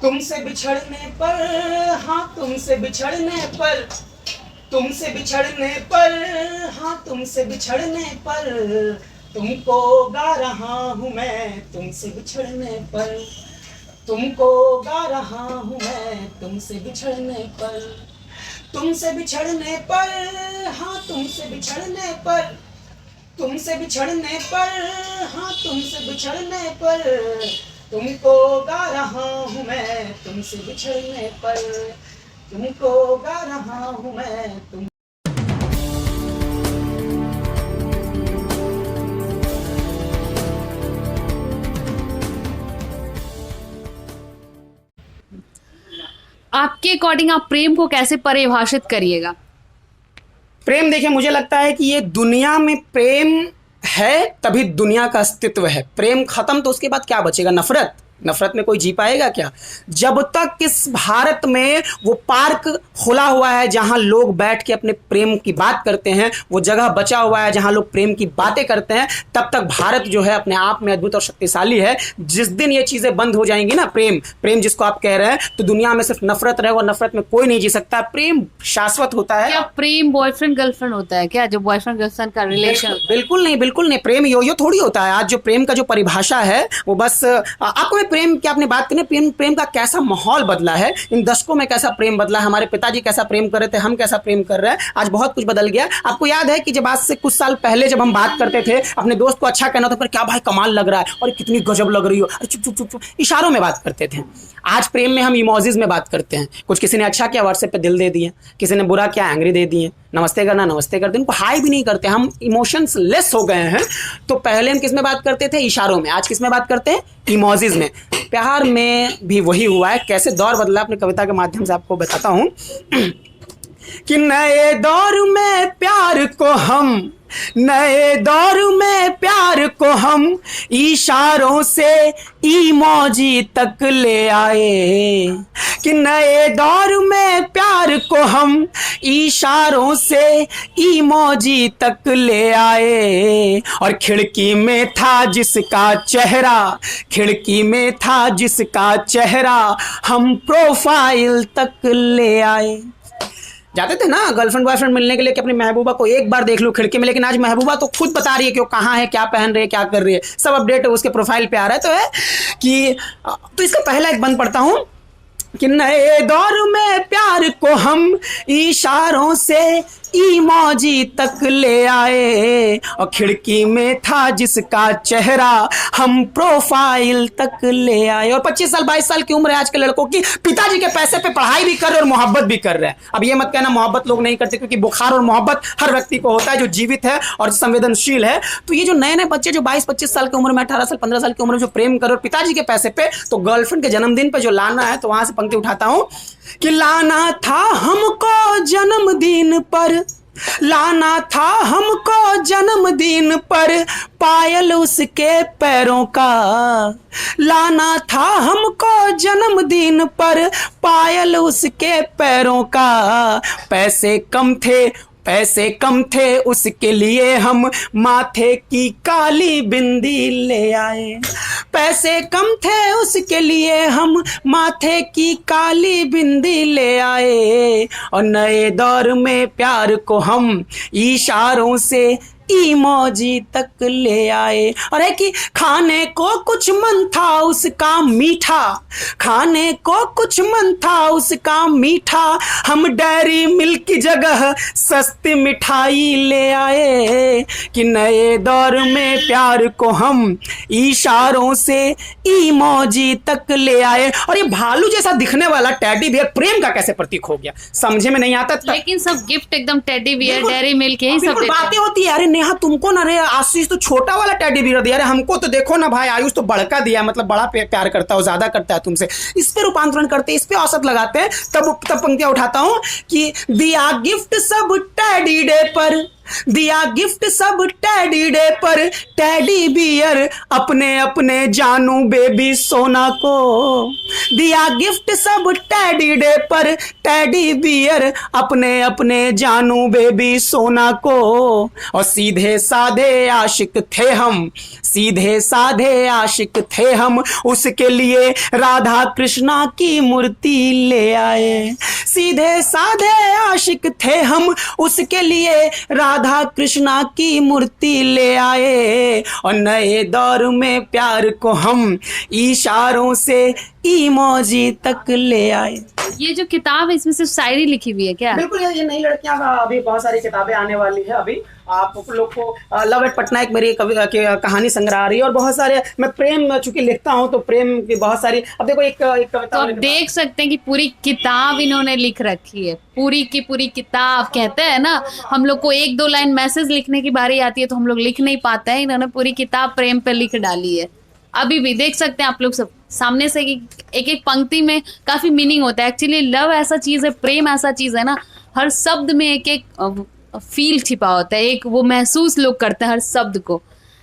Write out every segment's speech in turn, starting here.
तुमसे बिछड़ने पर, हाँ तुमसे बिछड़ने पर, तुमसे बिछड़ने पर, हाँ तुमसे बिछड़ने पर, तुमको गा रहा हूँ मैं तुमसे बिछड़ने पर, तुमको गा रहा हूँ मैं तुमसे बिछड़ने पर, तुमसे बिछड़ने पर, हाँ तुमसे बिछड़ने पर, तुमसे बिछड़ने पर, हाँ तुमसे बिछड़ने पर, तुमको गा रहा हूँ मैं तुमसे बिछड़ने पर, तुमको गा रहा हूँ मैं तुम। आपके अकॉर्डिंग आप प्रेम को कैसे परिभाषित करिएगा? प्रेम देखिए, मुझे लगता है कि ये दुनिया में प्रेम है तभी दुनिया का अस्तित्व है। प्रेम खत्म तो उसके बाद क्या बचेगा? नफरत। नफरत में कोई जी पाएगा क्या? जब तक इस भारत में वो पार्क खुला हुआ है जहां लोग बैठ के अपने प्रेम की बात करते हैं, वो जगह बचा हुआ है जहां लोग प्रेम की बातें करते हैं, तब तक भारत जो है अपने आप में अद्भुत और शक्तिशाली है। जिस दिन ये चीजें बंद हो जाएंगी ना, प्रेम प्रेम जिसको आप कह रहे हैं, तो दुनिया में सिर्फ नफरत रहेगा और नफरत में कोई नहीं जी सकता। प्रेम शाश्वत होता है। क्या प्रेम बॉयफ्रेंड गर्लफ्रेंड होता है क्या, जो बॉयफ्रेंड गर्लफ्रेंड का रिलेशन? बिल्कुल नहीं, बिल्कुल नहीं। प्रेम यो यो थोड़ी होता है। आज जो प्रेम का जो परिभाषा है वो बस आपको प्रेम की आपने बात करें, प्रेम प्रेम का कैसा माहौल बदला है इन दशकों में, कैसा प्रेम बदला है। हमारे पिताजी कैसा प्रेम कर रहे थे, हम कैसा प्रेम कर रहे हैं, आज बहुत कुछ बदल गया। आपको याद है कि जब आज से कुछ साल पहले जब हम बात करते थे, अपने दोस्त को अच्छा कहना था, पर क्या भाई कमाल लग रहा है, और कितनी गजब लग रही हो, अरे चुप चुप चुप चुप, इशारों में बात करते थे। आज प्रेम में हम इमोजीज में बात करते हैं। कुछ किसी ने अच्छा किया व्हाट्सएप पे दिल दे दिए, किसी ने बुरा किया एंग्री दे दिए, नमस्ते करना नमस्ते करते, उनको हाई भी नहीं करते। हम इमोशंस लेस हो गए हैं। तो पहले हम किस में बात करते थे? इशारों में। आज किस में बात करते हैं? इमोजीज में। प्यार में भी वही हुआ है। कैसे दौर बदला अपनी कविता के माध्यम से आपको बताता हूं कि नए दौर में प्यार को हम, नए दौर में प्यार को हम इशारों से इमोजी तक ले आए, कि नए दौर में प्यार को हम इशारों से इमोजी तक ले आए। और खिड़की में था जिसका चेहरा, खिड़की में था जिसका चेहरा, हम प्रोफाइल तक ले आए। जाते थे ना गर्लफ्रेंड बॉयफ्रेंड मिलने के लिए कि अपनी महबूबा को एक बार देख लो खिड़की में, लेकिन आज महबूबा तो खुद बता रही है कि वो कहाँ है, क्या पहन रही है, क्या कर रही है, सब अपडेट उसके प्रोफाइल पे आ रहा है। तो है कि तो इसका पहला एक बंद पढ़ता हूं कि नए दौर में प्यार को हम इशारों से इमोजी तक ले आए, और खिड़की में था जिसका चेहरा, हम प्रोफाइल तक ले आए। और 25 साल 22 साल की उम्र है आज के लड़कों की, पिताजी के पैसे पे पढ़ाई भी कर रहे और मोहब्बत भी कर रहे हैं। अब ये मत कहना मोहब्बत लोग नहीं करते, क्योंकि बुखार और मोहब्बत हर व्यक्ति को होता है जो जीवित है और संवेदनशील है। तो ये जो नए नए बच्चे जो 22-25 साल की उम्र में, 18 साल 15 साल की उम्र में जो प्रेम कर और पिताजी के पैसे पे, तो गर्लफ्रेंड के जन्मदिन पे जो लाना है, तो वहां से पंक्ति उठाता हूं कि लाना था हमको जन्मदिन पर, लाना था हमको जन्मदिन पर पायल उसके पैरों का, लाना था हमको जन्मदिन पर पायल उसके पैरों का। पैसे कम थे, पैसे कम थे, उसके लिए हम माथे की काली बिंदी ले आए। पैसे कम थे, उसके लिए हम माथे की काली बिंदी ले आए। और नए दौर में प्यार को हम इशारों से इमोजी तक ले आए। और है कि खाने को कुछ मन था उसका मीठा, खाने को कुछ मन था उसका मीठा, हम डेयरी मिल्क की जगह सस्ती मिठाई ले आए। कि नए दौर में प्यार को हम इशारों से इमोजी तक ले आए। और ये भालू जैसा दिखने वाला टेडी बियर प्रेम का कैसे प्रतीक हो गया, समझे में नहीं आता था। लेकिन सब गिफ्ट एकदम टेडी बियर, डेयरी मिल्क, यही सब बातें होती है। अरे नेहा तुमको ना, रे आशीष तो छोटा वाला टेडी बियर दिया, अरे हमको तो देखो ना भाई आयुष तो बड़का दिया, मतलब बड़ा प्यार करता है, ज्यादा करता है तुमसे। इस पे रूपांतरण करते हैं, इस पे औसत लगाते हैं, तब पंक्तियां उठाता हूं कि दिया गिफ्ट सब टेडी डे पर, दिया गिफ्ट सब टेडी डे पर, टेडी बियर अपने अपने जानू बेबी सोना को। दिया गिफ्ट सब टेडी डे पर, टेडी बियर अपने अपने जानू बेबी सोना को। और सीधे साधे आशिक थे हम, सीधे साधे आशिक थे हम, उसके लिए राधा कृष्णा की मूर्ति ले आए। सीधे साधे आशिक थे हम, उसके लिए राधा कृष्णा की मूर्ति ले आए। और नए दौर में प्यार को हम इशारों से इमोजी तक ले आए। ये जो किताब है इसमें सिर्फ शायरी लिखी हुई है क्या? बिल्कुल, ये नई लड़कियां का अभी बहुत सारी किताबें आने वाली है। अभी आप लोग को लव एट पटनायक मेरी कहानी संग्रह आ रही है, और बहुत सारे मैं प्रेम चूंकि लिखता हूँ तो प्रेम की बहुत सारी। अब देखो एक कविता तो आप देख सकते हैं कि पूरी किताब इन्होंने लिख रखी है, पूरी की पूरी किताब। कहते हैं ना, हम लोग को एक दो लाइन मैसेज लिखने की बारी आती है तो हम लोग लिख नहीं पाते हैं, इन्होंने पूरी किताब प्रेम पे लिख डाली है। अभी भी देख सकते हैं आप लोग सब सामने से कि एक एक पंक्ति में काफी मीनिंग होता है। एक्चुअली लव ऐसा चीज है, प्रेम ऐसा चीज है ना, हर शब्द में एक एक फील छिपा होता है, एक वो महसूस लोग करते हैं हर शब्द को।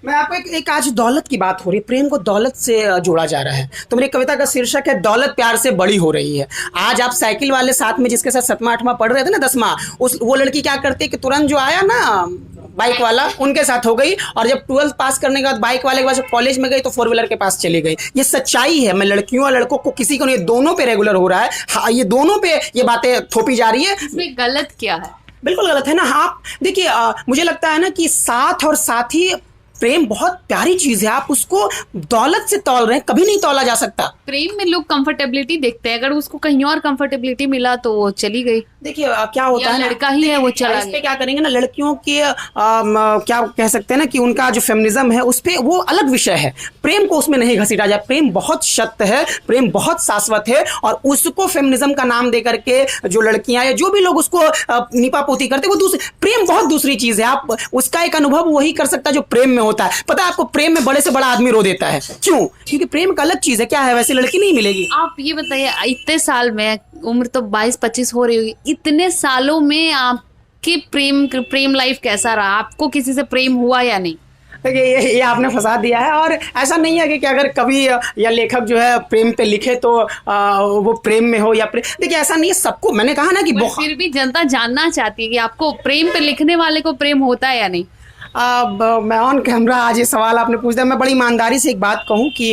मैं आपको एक आज दौलत की बात हो रही है, प्रेम को दौलत से जोड़ा जा रहा है। तो मेरी कविता का शीर्षक है दौलत प्यार से बड़ी हो रही है। आज आप साइकिल वाले साथ में जिसके साथ 7वां 8वां पढ़ रहे थे ना, 10वां, वो लड़की क्या करती है कि तुरंत जो आया ना बाइक वाला, उनके साथ हो गई, और जब 12th पास करने के बाद बाइक वाले के पास कॉलेज में गई तो 4 व्हीलर के पास चली गई। ये सच्चाई है। मैं लड़कियों और लड़कों को किसी को नहीं, दोनों पे रेगुलर हो रहा है। हाँ, ये दोनों पे ये बातें थोपी जा रही है। इसमें गलत क्या है? बिल्कुल गलत है ना। आप देखिए, मुझे लगता है ना कि साथ और साथी प्रेम बहुत प्यारी चीज है। आप उसको दौलत से तौल रहे हैं, कभी नहीं तौला जा सकता। प्रेम में लोग कंफर्टेबिलिटी देखते हैं, अगर उसको कहीं और कंफर्टेबिलिटी मिला तो वो चली गई। देखिए क्या होता है, लड़का ही है वो चला इस पे क्या करेंगे ना, लड़कियों के क्या कह सकते हैं ना कि उनका जो फेमिनिज्म है उस पे वो अलग विषय है। प्रेम को उसमें नहीं घसीटा जाए। प्रेम बहुत सत्य है, प्रेम बहुत शाश्वत है, और उसको फेमिनिज्म का नाम दे करके जो लड़कियां या जो भी लोग उसको नीपापोती करते, वो दूसरी प्रेम बहुत दूसरी चीज है। आप उसका एक अनुभव वही कर सकता है जो प्रेम में होता है। पता है आपको, प्रेम में बड़े से बड़ा आदमी रो देता है। क्यों? क्योंकि प्रेम का अलग चीज है। क्या है, वैसे लड़की नहीं मिलेगी। आप ये बताइए, इतने साल में, उम्र तो 22-25 हो रही होगी, इतने सालों में आपके प्रेम लाइफ कैसा रहा? आपको किसी से प्रेम हुआ या नहीं? देखिए, ये आपने फंसा दिया है। और ऐसा नहीं है कि अगर कवि या लेखक जो है प्रेम पे लिखे तो वो प्रेम में हो या प्रेम। देखिए ऐसा नहीं है। सबको, मैंने कहा ना कि फिर भी जनता जानना चाहती है कि आपको प्रेम पे लिखने वाले को प्रेम होता है या नहीं। मैं ऑन कैमरा आज ये सवाल आपने पूछ दिया। मैं बड़ी ईमानदारी से एक बात कहूँ कि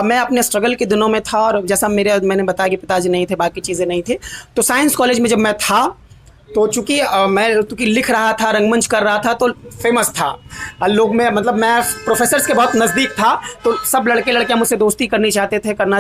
मैं अपने स्ट्रगल के दिनों में था, और जैसा मैंने बताया कि पिताजी नहीं थे, बाकी चीज़ें नहीं थे, तो साइंस कॉलेज में जब मैं था तो चूँकि मैं लिख रहा था, रंगमंच कर रहा था, तो फेमस था लोग में, मतलब मैं प्रोफेसर्स के बहुत नज़दीक था, तो सब लड़के लड़कियां मुझसे दोस्ती करना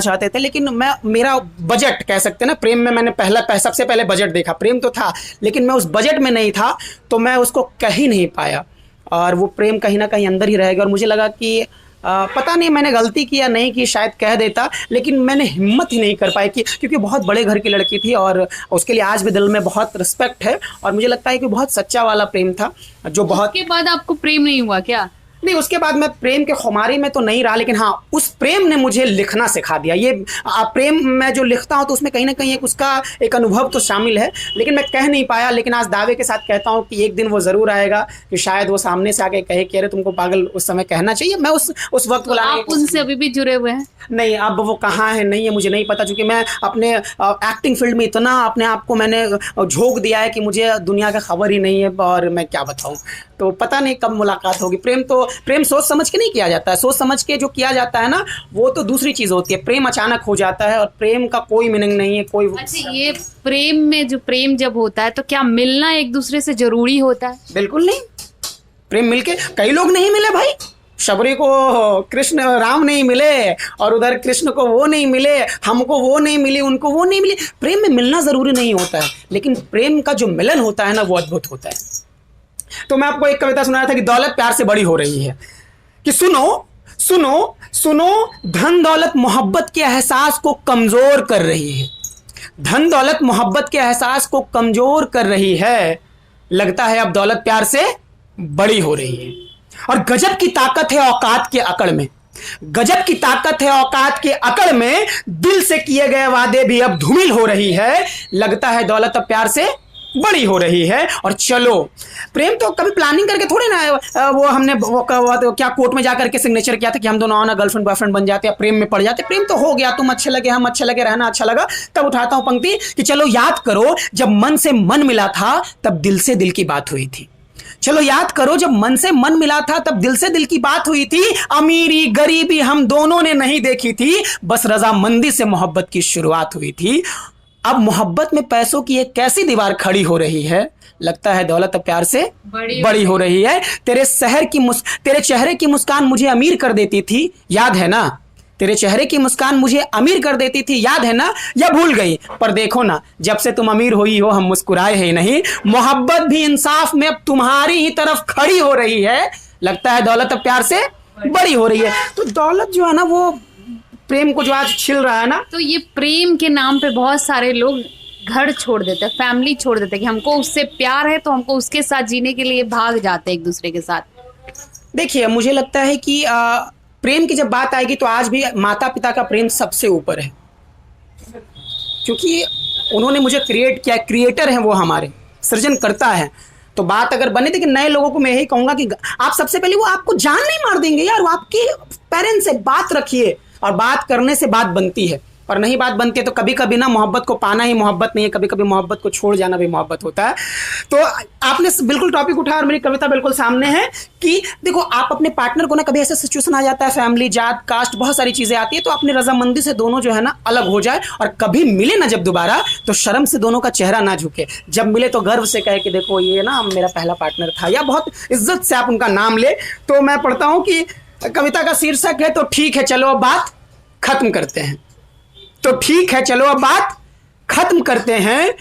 चाहते थे। लेकिन मेरा बजट कह सकते हैं ना, प्रेम में मैंने सबसे पहले बजट देखा। प्रेम तो था लेकिन मैं उस बजट में नहीं था, तो मैं उसको कह ही नहीं पाया, और वो प्रेम कहीं ना कहीं अंदर ही रहेगा। और मुझे लगा कि पता नहीं मैंने गलती की या नहीं की, शायद कह देता, लेकिन मैंने हिम्मत ही नहीं कर पाई कि, क्योंकि बहुत बड़े घर की लड़की थी, और उसके लिए आज भी दिल में बहुत रिस्पेक्ट है। और मुझे लगता है कि बहुत सच्चा वाला प्रेम था जो बहुत। उसके बाद आपको प्रेम नहीं हुआ क्या? नहीं, उसके बाद मैं प्रेम के खुमारी में तो नहीं रहा, लेकिन हाँ, उस प्रेम ने मुझे लिखना सिखा दिया। ये प्रेम मैं जो लिखता हूँ तो उसमें कहीं ना कहीं उसका एक अनुभव तो शामिल है, लेकिन मैं कह नहीं पाया। लेकिन आज दावे के साथ कहता हूँ कि एक दिन वो ज़रूर आएगा कि शायद वो सामने से आके कहे कि अरे तुमको पागल उस समय कहना चाहिए। मैं उस वक्त को आप उनसे अभी भी जुड़े हुए हैं? नहीं, अब वो कहाँ है नहीं है मुझे नहीं पता, क्योंकि मैं अपने एक्टिंग फील्ड में इतना अपने आप को मैंने झोंक दिया है कि मुझे दुनिया का खबर ही नहीं है, और मैं क्या बताऊँ। तो पता नहीं कब मुलाकात होगी। प्रेम सोच समझ के नहीं किया जाता है। सोच समझ के जो किया जाता है ना, वो तो दूसरी चीज़ होती है। प्रेम अचानक हो जाता है, और प्रेम का कोई मीनिंग नहीं है, कोई। अच्छा, ये प्रेम में जो प्रेम जब होता है तो क्या मिलना एक दूसरे से जरूरी होता है? बिल्कुल नहीं। प्रेम मिलके कई लोग नहीं मिले भाई। शबरी को कृष्ण राम नहीं मिले, और उधर कृष्ण को वो नहीं मिले, हमको वो नहीं मिली, उनको वो नहीं मिली। प्रेम में मिलना ज़रूरी नहीं होता है, लेकिन प्रेम का जो मिलन होता है ना, वो अद्भुत होता है। तो मैं आपको एक कविता सुना रहा था कि दौलत प्यार से बड़ी हो रही है, कि सुनो सुनो सुनो, धन दौलत मोहब्बत के एहसास को कमज़ोर कर रही है। धन दौलत मोहब्बत के एहसास को कमज़ोर कर रही है। लगता है अब दौलत प्यार से बड़ी हो रही है। और गजब की ताकत है औकात के अकड़ में। गजब की ताकत है औकात के अकड़ में। दिल से किए गए वादे भी अब धूमिल हो रही है। लगता है दौलत अब प्यार से बड़ी हो रही है। और चलो, प्रेम तो कभी प्लानिंग करके थोड़े ना वो हमने वो क्या कोर्ट में जाकर के सिग्नेचर किया था कि हम दोनों ना गर्लफ्रेंड बॉयफ्रेंड बन जाते हैं, प्रेम में पड़ जाते। प्रेम तो हो गया, तुम अच्छे लगे, हम अच्छे लगे, रहना अच्छा लगा। तब उठाता हूं पंक्ति कि चलो याद करो, जब मन से मन मिला था तब दिल से दिल की बात हुई थी। चलो याद करो, जब मन से मन मिला था तब दिल से दिल की बात हुई थी। अमीरी गरीबी हम दोनों ने नहीं देखी थी, बस रजामंदी से मोहब्बत की शुरुआत हुई थी। अब मोहब्बत में पैसों की एक कैसी दीवार खड़ी हो रही है, लगता है दौलत अब प्यार से बड़ी हो रही है। तेरे चेहरे की मुस्कान मुझे अमीर कर देती थी, याद है ना? तेरे चेहरे की मुस्कान मुझे अमीर कर देती थी, याद है ना? या भूल गई? पर देखो ना, जब से तुम अमीर हुई हो हम मुस्कुराए ही नहीं। मोहब्बत भी इंसाफ में अब तुम्हारी ही तरफ खड़ी हो रही है, लगता है दौलत अब प्यार से बड़ी हो रही है। तो दौलत जो है ना, वो प्रेम को जो आज छिल रहा है ना, तो ये प्रेम के नाम पे बहुत सारे लोग घर छोड़ देते हैं, फैमिली छोड़ देते हैं कि हमको उससे प्यार है तो हमको उसके साथ जीने के लिए भाग जाते हैं एक दूसरे के साथ। देखिए, मुझे लगता है कि प्रेम की जब बात आएगी तो आज भी माता पिता का प्रेम सबसे ऊपर है, क्योंकि उन्होंने मुझे क्रिएट किया, क्रिएटर हैं वो, हमारे सृजन करता है। तो बात अगर बने, लेकिन नए लोगों को मैं यही कहूंगा कि आप सबसे पहले, वो आपको जान नहीं मार देंगे यार, वो आपके पेरेंट्स से बात रखिए, और बात करने से बात बनती है, और नहीं बात बनती है तो कभी कभी ना मोहब्बत को पाना ही मोहब्बत नहीं है, कभी कभी मोहब्बत को छोड़ जाना भी मोहब्बत होता है। तो आपने बिल्कुल टॉपिक उठाया और मेरी कविता बिल्कुल सामने है कि देखो, आप अपने पार्टनर को ना, कभी ऐसा सिचुएशन आ जाता है, फैमिली, जात, कास्ट, बहुत सारी चीजें आती है, तो अपनी रजामंदी से दोनों जो है ना अलग हो जाए, और कभी मिले ना जब दोबारा, तो शर्म से दोनों का चेहरा ना झुके। जब मिले तो गर्व से कहे कि देखो ये ना मेरा पहला पार्टनर था, या बहुत इज्जत से आप उनका नाम ले। तो मैं पढ़ता हूं कि कविता का शीर्षक है, तो ठीक है चलो अब बात खत्म करते हैं। तो ठीक है चलो अब बात खत्म करते हैं,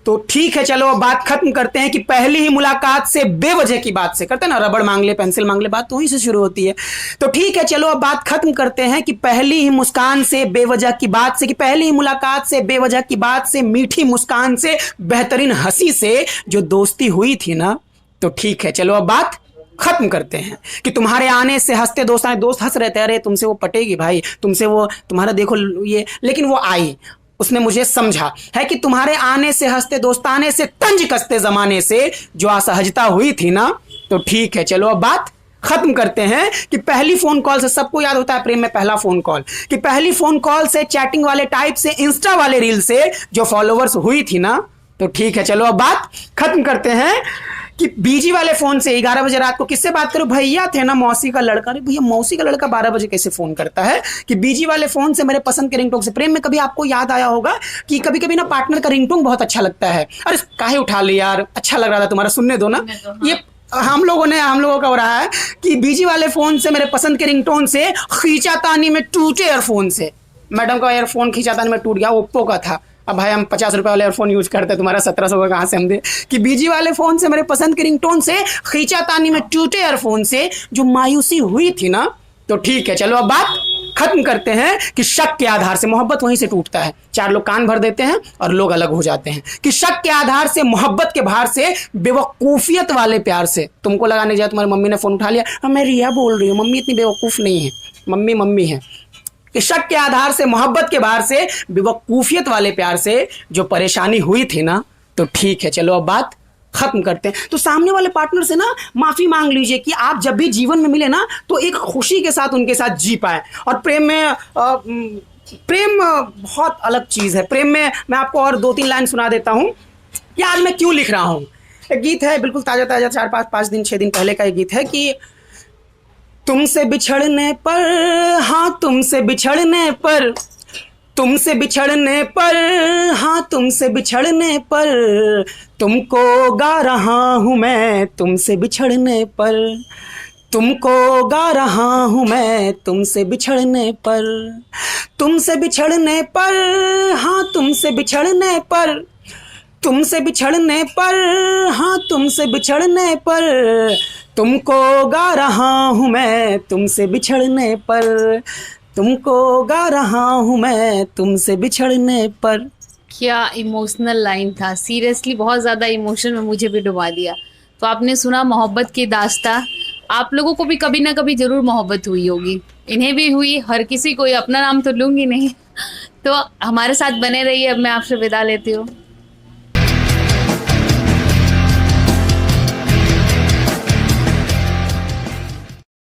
तो ठीक है चलो अब बात खत्म करते हैं कि पहली ही मुलाकात से बेवजह की बात से, करते हैं ना, रबड़ मांग ले पेंसिल मांग ले, बात तो वहीं से शुरू होती है। तो ठीक है चलो अब बात खत्म करते हैं कि पहली ही मुस्कान से बेवजह की बात से, कि पहली ही मुलाकात से बेवजह की बात से, मीठी मुस्कान से, बेहतरीन हंसी से जो दोस्ती हुई थी ना, तो ठीक है चलो अब बात खत्म करते हैं कि तुम्हारे आने से हंसते दोस्त हंस रहे थे, अरे तुमसे वो पटेगी भाई, तुमसे वो तुम्हारा देखो ये, लेकिन वो आई, उसने मुझे समझा है कि तुम्हारे आने से हंसते दोस्ताने से, तंज कसते जमाने से जो असहजता हुई थी ना, तो ठीक है चलो अब बात खत्म करते हैं कि पहली फोन कॉल से, सबको याद होता है प्रेम में पहला फोन कॉल, कि पहली फोन कॉल से, चैटिंग वाले टाइप से, इंस्टा वाले रील से जो फॉलोवर्स हुई थी ना, तो ठीक है चलो अब बात खत्म करते हैं कि बीजी वाले फोन से 11 बजे रात को किससे बात करो, भैया थे ना मौसी का लड़का, अरे भैया मौसी का लड़का 12 बजे कैसे फोन करता है, कि बीजी वाले फोन से, मेरे पसंद के रिंगटोन से। प्रेम में कभी आपको याद आया होगा कि कभी कभी ना पार्टनर का रिंगटोन बहुत अच्छा लगता है, अरे काहे उठा लिया यार, अच्छा लग रहा था तुम्हारा, सुनने दो ना। ये हम लोगों का हो रहा है कि बीजी वाले फोन से, मेरे पसंद के रिंगटोन से, खींचातानी में टूटे एयरफोन से। मैडम का एयरफोन खींचातानी में टूट गया, ओप्पो का था, अब भाई हम 50 रुपए वाले एयरफोन यूज करते, तुम्हारा 1700 का कहाँ से हम दे, कि बीजी वाले फोन से, मेरे पसंद के रिंगटोन से, खींचातानी में टूटे एयरफोन से जो मायूसी हुई थी ना, तो ठीक है चलो अब बात खत्म करते हैं कि शक के आधार से, मोहब्बत वहीं से टूटता है, 4 लोग कान भर देते हैं और लोग अलग हो जाते हैं, कि शक के आधार से, मोहब्बत के भार से, बेवकूफियत वाले प्यार से, तुमको लगाने जाए तुम्हारी मम्मी ने फोन उठा लिया, मैं रिया बोल रही हूँ, मम्मी इतनी बेवकूफ नहीं है, मम्मी है, कि शक के आधार से, मोहब्बत के बाहर से, बेवकूफियत वाले प्यार से जो परेशानी हुई थी ना, तो ठीक है चलो अब बात खत्म करते हैं। तो सामने वाले पार्टनर से ना माफी मांग लीजिए कि आप जब भी जीवन में मिले ना, तो एक खुशी के साथ उनके साथ जी पाए। और प्रेम में प्रेम बहुत अलग चीज है। प्रेम में मैं आपको और 2-3 लाइन सुना देता हूं कि आज मैं क्यों लिख रहा हूं। एक गीत है बिल्कुल ताजा 4-5 दिन 6 दिन पहले का एक गीत है कि तुमसे बिछड़ने पर, हाँ तुमसे बिछड़ने पर, तुमसे बिछड़ने पर, हाँ तुमसे बिछड़ने पर, तुमको गा रहा हूँ मैं तुमसे बिछड़ने पर, तुमको गा रहा हूँ मैं तुमसे बिछड़ने पर, तुमसे बिछड़ने पर, हाँ तुमसे बिछड़ने पर, तुमसे बिछड़ने पर, हाँ तुमसे बिछड़ने पर, तुमको गा रहा हूँ मैं तुमसे बिछड़ने पर, तुमको गा रहा हूँ मैं तुमसे बिछड़ने पर। क्या इमोशनल लाइन था, सीरियसली बहुत ज़्यादा इमोशन में मुझे भी डुबा दिया। तो आपने सुना मोहब्बत की दास्तां, आप लोगों को भी कभी ना कभी ज़रूर मोहब्बत हुई होगी, इन्हें भी हुई, हर किसी को, अपना नाम तो लूँगी नहीं। तो हमारे साथ बने रहिए, अब मैं आपसे विदा लेती हूँ।